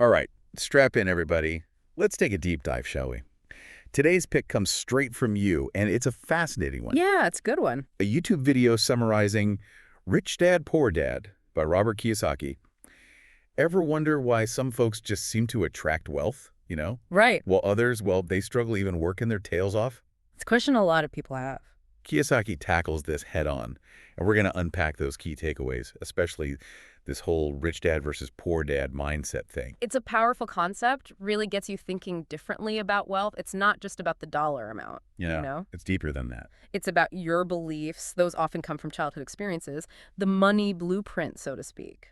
All right, strap in, everybody. Let's take a deep dive, shall we? Today's pick comes straight from you, and it's a fascinating one. Yeah, it's a good one. A YouTube video summarizing Rich Dad, Poor Dad by Robert Kiyosaki. Ever wonder why some folks just seem to attract wealth, Right. while others, well, they struggle even working their tails off? It's a question a lot of people have. Kiyosaki tackles this head on, and we're going to unpack those key takeaways, especially this whole rich dad versus poor dad mindset thing. It's a powerful concept, really gets you thinking differently about wealth. It's not just about the dollar amount, It's deeper than that. It's about your beliefs. Those often come from childhood experiences. The money blueprint, so to speak.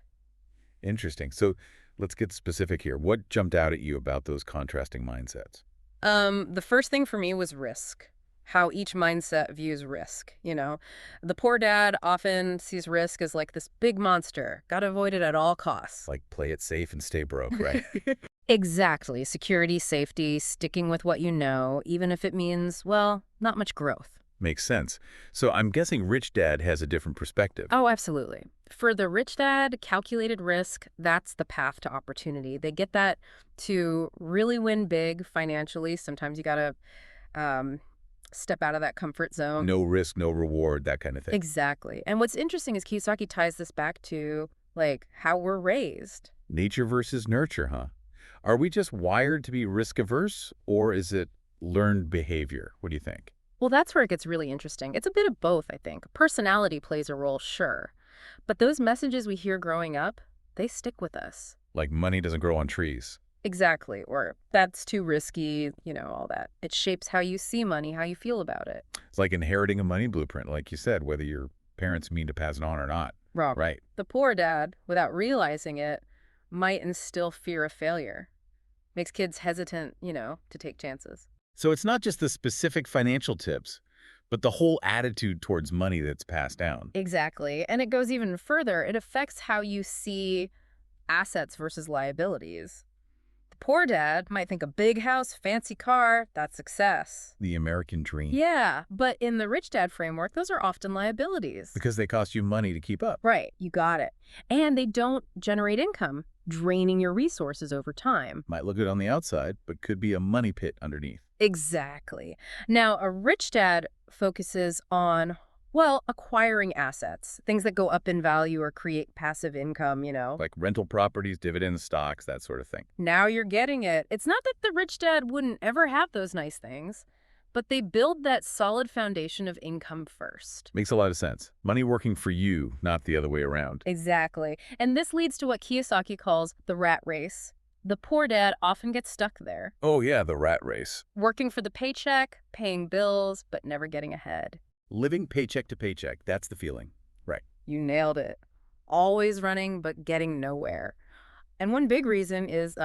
Interesting. So let's get specific here. What jumped out at you about those contrasting mindsets? The first thing for me was risk. How each mindset views risk, The poor dad often sees risk as like this big monster. Got to avoid it at all costs. Like play it safe and stay broke, right? Exactly. Security, safety, sticking with what you know, even if it means, well, not much growth. Makes sense. So I'm guessing rich dad has a different perspective. Oh, absolutely. For the rich dad, calculated risk, that's the path to opportunity. They get that to really win big financially. Sometimes you got to step out of that comfort zone. No risk, no reward, that kind of thing. Exactly. And what's interesting is Kiyosaki ties this back to, like, how we're raised. Nature versus nurture, huh? Are we just wired to be risk averse, or is it learned behavior? What do you think? Well, that's where it gets really interesting. It's a bit of both, I think. Personality plays a role, sure. But those messages we hear growing up, they stick with us. Like money doesn't grow on trees. Exactly. Or that's too risky, all that. It shapes how you see money, how you feel about it. It's like inheriting a money blueprint, like you said, whether your parents mean to pass it on or not. Wrong. Right. The poor dad, without realizing it, might instill fear of failure. Makes kids hesitant, to take chances. So it's not just the specific financial tips, but the whole attitude towards money that's passed down. Exactly. And it goes even further. It affects how you see assets versus liabilities. The poor dad might think a big house, fancy car, that's success. The American dream. Yeah, but in the rich dad framework, those are often liabilities. Because they cost you money to keep up. Right, you got it. And they don't generate income, draining your resources over time. Might look good on the outside, but could be a money pit underneath. Exactly. Now, a rich dad focuses on, well, acquiring assets, things that go up in value or create passive income, Like rental properties, dividends, stocks, that sort of thing. Now you're getting it. It's not that the rich dad wouldn't ever have those nice things, but they build that solid foundation of income first. Makes a lot of sense. Money working for you, not the other way around. Exactly. And this leads to what Kiyosaki calls the rat race. The poor dad often gets stuck there, Oh yeah, the rat race. working for the paycheck, paying bills, but never getting ahead. Living paycheck to paycheck, that's the feeling. Right. You nailed it. Always running, but getting nowhere. And one big reason is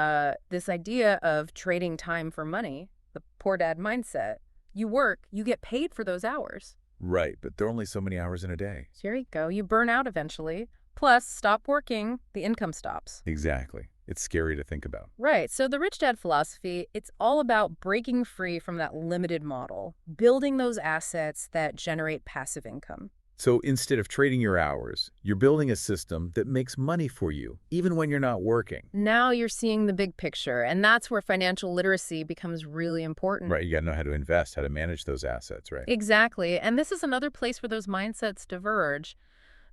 this idea of trading time for money, the poor dad mindset. You work, you get paid for those hours. Right, but there are only so many hours in a day. So here you go. You burn out eventually. Plus, stop working, the income stops. Exactly. It's scary to think about. Right. So the rich dad philosophy, it's all about breaking free from that limited model, building those assets that generate passive income. So instead of trading your hours, you're building a system that makes money for you, even when you're not working. Now you're seeing the big picture, and that's where financial literacy becomes really important. Right, you got to know how to invest, how to manage those assets, right? Exactly. And this is another place where those mindsets diverge.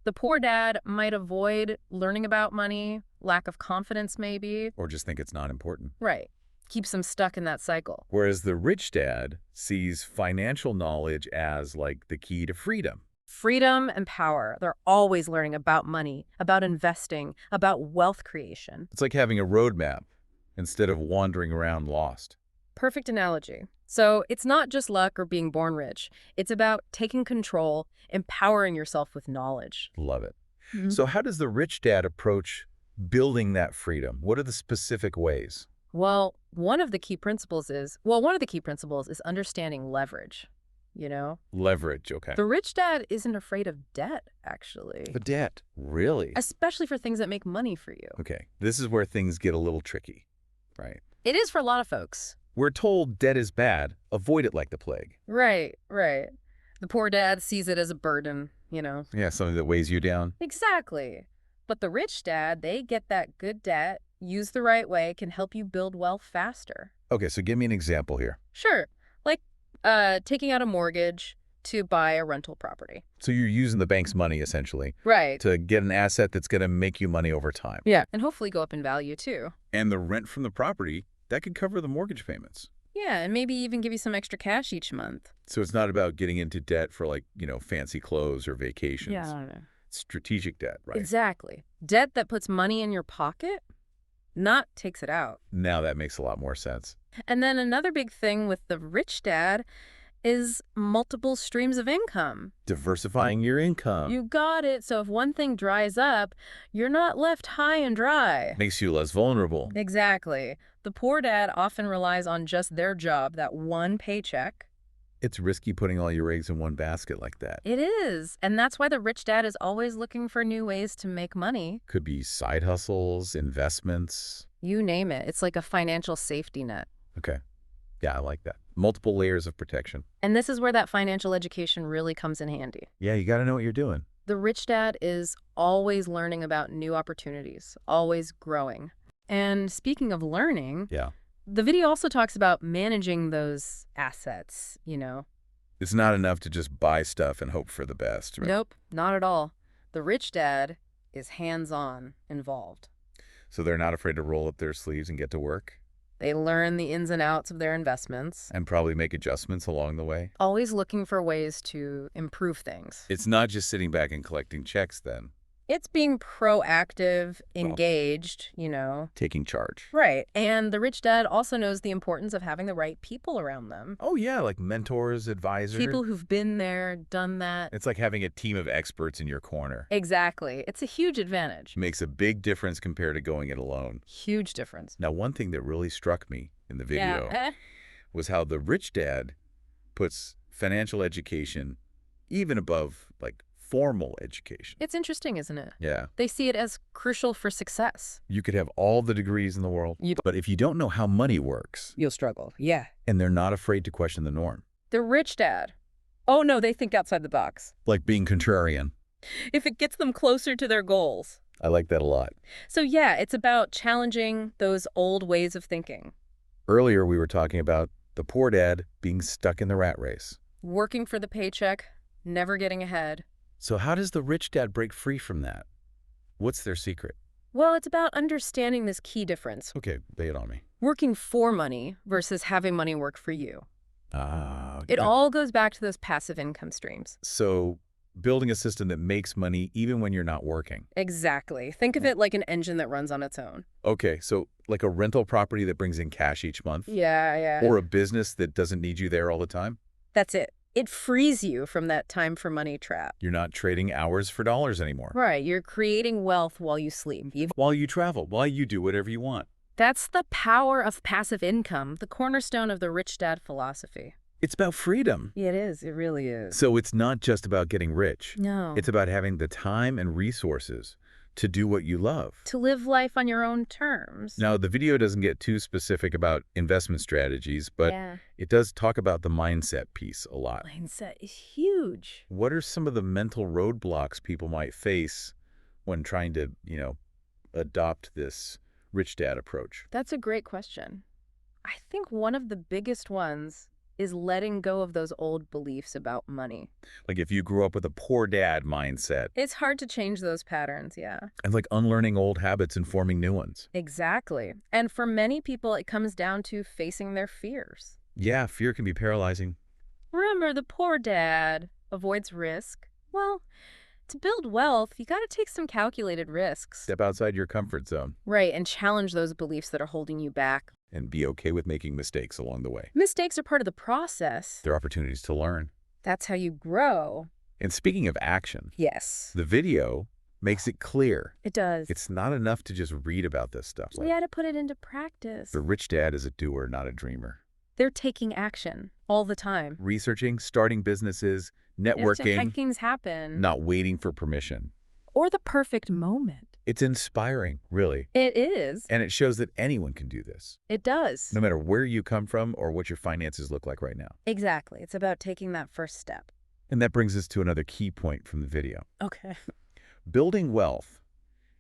The poor dad might avoid learning about money, lack of confidence maybe. Or just think it's not important. Right. Keeps them stuck in that cycle. Whereas the rich dad sees financial knowledge as like the key to freedom. Freedom and power. They're always learning about money, about investing, about wealth creation. It's like having a roadmap instead of wandering around lost. Perfect analogy. So it's not just luck or being born rich. It's about taking control, empowering yourself with knowledge. Love it. Mhm. So how does the rich dad approach building that freedom? What are the specific ways? Well, one of the key principles is understanding leverage, Leverage, okay. The rich dad isn't afraid of debt, actually, The debt, really? especially for things that make money for you. Okay, this is where things get a little tricky, right? It is for a lot of folks. We're told debt is bad, avoid it like the plague. Right, right. The poor dad sees it as a burden, Yeah, something that weighs you down. Exactly. But the rich dad, they get that good debt used the right way, can help you build wealth faster. Okay, so give me an example here. Sure, like taking out a mortgage to buy a rental property. So you're using the bank's money, essentially, Right. to get an asset that's going to make you money over time. Yeah. And hopefully go up in value, too. And the rent from the property, that could cover the mortgage payments. Yeah, and maybe even give you some extra cash each month. So it's not about getting into debt for, like, fancy clothes or vacations. Yeah. It's strategic debt, right? Exactly. Debt that puts money in your pocket, not takes it out. Now that makes a lot more sense. And then another big thing with the rich dad is multiple streams of income. Diversifying your income. You got it. So if one thing dries up, you're not left high and dry. Makes you less vulnerable. Exactly. The poor dad often relies on just their job, that one paycheck. It's risky putting all your eggs in one basket like that. It is. And that's why the rich dad is always looking for new ways to make money. Could be side hustles, investments. You name it. It's like a financial safety net. Okay. Yeah, I like that. Multiple layers of protection. And this is where that financial education really comes in handy. Yeah, you got to know what you're doing. The rich dad is always learning about new opportunities, always growing. And speaking of learning, Yeah. the video also talks about managing those assets, It's not enough to just buy stuff and hope for the best, right? Nope, not at all. The rich dad is hands-on involved. So they're not afraid to roll up their sleeves and get to work They learn the ins and outs of their investments, and probably make adjustments along the way. always looking for ways to improve things. It's not just sitting back and collecting checks then, It's being proactive, engaged, taking charge. Right. And the rich dad also knows the importance of having the right people around them. Oh, yeah, like mentors, advisors. People who've been there, done that. It's like having a team of experts in your corner. Exactly. It's a huge advantage. Makes a big difference compared to going it alone. Huge difference. Now, one thing that really struck me in the video Yeah. was how the rich dad puts financial education even above, like, formal education. It's interesting, isn't it? Yeah. They see it as crucial for success. You could have all the degrees in the world, You- but if you don't know how money works, You'll struggle. Yeah. and they're not afraid to question the norm, The rich dad. Oh, no, they think outside the box. like being contrarian. If it gets them closer to their goals. I like that a lot. So, yeah, it's about challenging those old ways of thinking. Earlier, we were talking about the poor dad being stuck in the rat race. Working for the paycheck, never getting ahead. So how does the rich dad break free from that? What's their secret? Well, it's about understanding this key difference. Okay, lay it on me. Working for money versus having money work for you. Ah, It all goes back to those passive income streams. So building a system that makes money even when you're not working. Exactly. Think of it like an engine that runs on its own. Okay, so like a rental property that brings in cash each month? Yeah. Or a business that doesn't need you there all the time? That's it. It frees you from that time for money trap. You're not trading hours for dollars anymore. Right. You're creating wealth while you sleep. While you travel, while you do whatever you want. That's the power of passive income, the cornerstone of the rich dad philosophy. It's about freedom. It is. It really is. So it's not just about getting rich. No. It's about having the time and resources to do what you love. to live life on your own terms. Now, the video doesn't get too specific about investment strategies, but Yeah. it does talk about the mindset piece a lot. Mindset is huge. What are some of the mental roadblocks people might face when trying to, adopt this rich dad approach? That's a great question. I think one of the biggest ones is letting go of those old beliefs about money. Like if you grew up with a poor dad mindset It's hard to change those patterns, yeah. and like unlearning old habits and forming new ones. Exactly. And for many people, it comes down to facing their fears. Yeah, fear can be paralyzing. Remember, the poor dad avoids risk. Well, to build wealth, you got to take some calculated risks. Step outside your comfort zone Right, and challenge those beliefs that are holding you back. and be okay with making mistakes along the way. Mistakes are part of the process. There are opportunities to learn. That's how you grow. And speaking of action, Yes, the video makes it clear it does. it's not enough to just read about this stuff. We got to put it into practice. The rich dad is a doer, not a dreamer. They're taking action all the time. Researching, starting businesses, networking, Things happen. not waiting for permission. Or the perfect moment. It's inspiring, really. It is. And it shows that anyone can do this, It does. no matter where you come from or what your finances look like right now. Exactly. It's about taking that first step. And that brings us to another key point from the video. Okay. Building wealth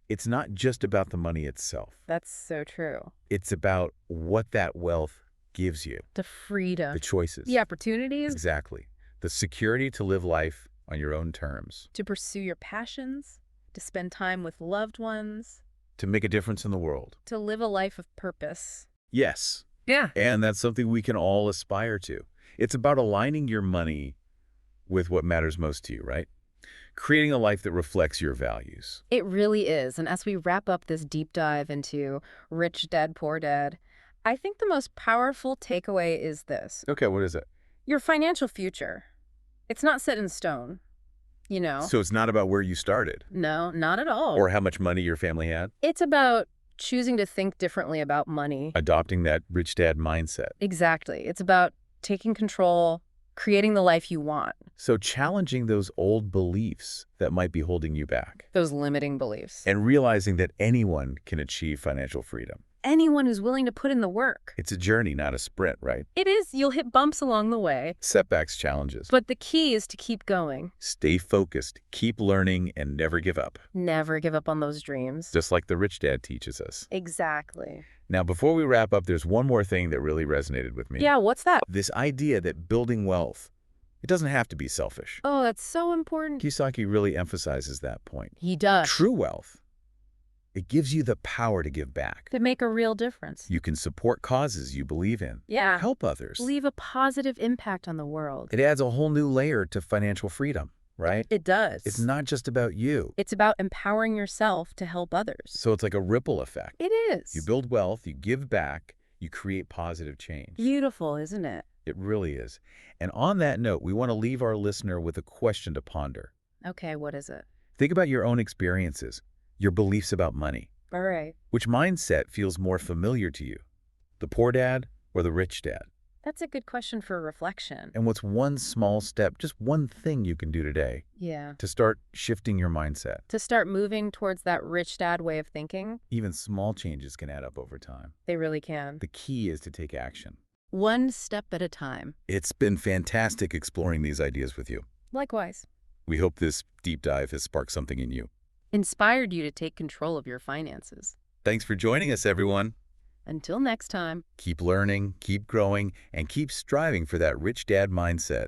It's not just about the money itself. That's so true. It's about what that wealth gives you, The freedom, the choices. the opportunities Exactly. The security to live life on your own terms, to pursue your passions, to spend time with loved ones, to make a difference in the world. to live a life of purpose. Yes. Yeah. And that's something we can all aspire to. It's about aligning your money with what matters most to you, right? Creating a life that reflects your values. It really is. And as we wrap up this deep dive into Rich Dad, Poor Dad, I think the most powerful takeaway is this. Okay, what is it? Your financial future, it's not set in stone, you know? So it's not about where you started No, not at all. or how much money your family had. It's about choosing to think differently about money. Adopting that rich dad mindset. Exactly. It's about taking control, creating the life you want. So challenging those old beliefs that might be holding you back Those limiting beliefs. and realizing that anyone can achieve financial freedom. Anyone who's willing to put in the work. It's a journey, not a sprint, right? It is. You'll hit bumps along the way. Setbacks, challenges. But the key is to keep going. Stay focused, keep learning, and never give up. Never give up on those dreams. Just like the rich dad teaches us. Exactly. Now, before we wrap up, there's one more thing that really resonated with me. Yeah, what's that? This idea that building wealth, it doesn't have to be selfish. Oh, that's so important. Kiyosaki really emphasizes that point. He does. True wealth, it gives you the power to give back. To make a real difference. You can support causes you believe in. Yeah. Help others. Leave a positive impact on the world. It adds a whole new layer to financial freedom, right? It does. It's not just about you. It's about empowering yourself to help others. So it's like a ripple effect. It is. You build wealth, you give back, you create positive change. Beautiful, isn't it? It really is. And on that note, we want to leave our listener with a question to ponder. Okay, what is it? Think about your own experiences, your beliefs about money. All right. Which mindset feels more familiar to you? The poor dad or the rich dad? That's a good question for reflection. And what's one small step, just one thing you can do today Yeah. to start shifting your mindset? To start moving towards that rich dad way of thinking, Even small changes can add up over time. they really can. The key is to take action. One step at a time. It's been fantastic exploring these ideas with you. Likewise. We hope this deep dive has sparked something in you. Inspired you to take control of your finances. Thanks for joining us, everyone. Until next time. Keep learning, keep growing, and keep striving for that rich dad mindset.